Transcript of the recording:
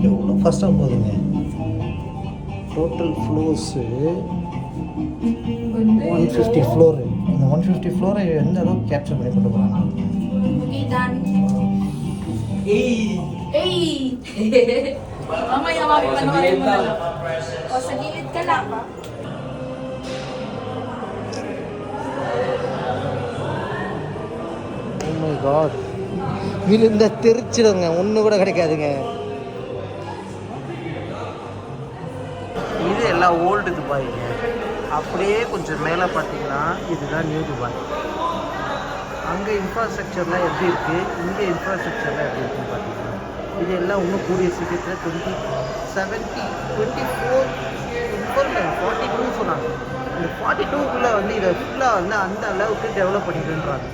எவ்வளோ ஃபஸ்ட்டாக போகுதுங்க. Total floors 150 floor. அந்த 150 ஃப்ளோரை எந்த அளவுக்கு கேப்சர் பண்ணி கொண்டு போகிறாங்க. Mamaya panoorin mo na lang. O, sa gilid ka lang. Oh my god. விழுந்த தெரிச்சிடுங்க, ஒன்று கூட கிடைக்காதுங்க. இது எல்லாம் ஓல்டு துபாய்ங்க. அப்படியே கொஞ்சம் மேலே பார்த்தீங்கன்னா இதுதான் நியூ துபாய். அங்கே இன்ஃப்ராஸ்ட்ரக்சர்லாம் எப்படி இருக்குது, இங்கே இன்ஃப்ராஸ்ட்ரக்சர்லாம் எப்படி இருக்குன்னு பார்த்தீங்கன்னா இது எல்லாம் இன்னும் கூடிய சீக்கிரத்தில் 42 சொன்னாங்க. இந்த 42க்குள்ளே வந்து இதை ஃபுல்லாக வந்து அந்த அளவுக்கு டெவலப் பண்ணிட்டுன்றாங்க.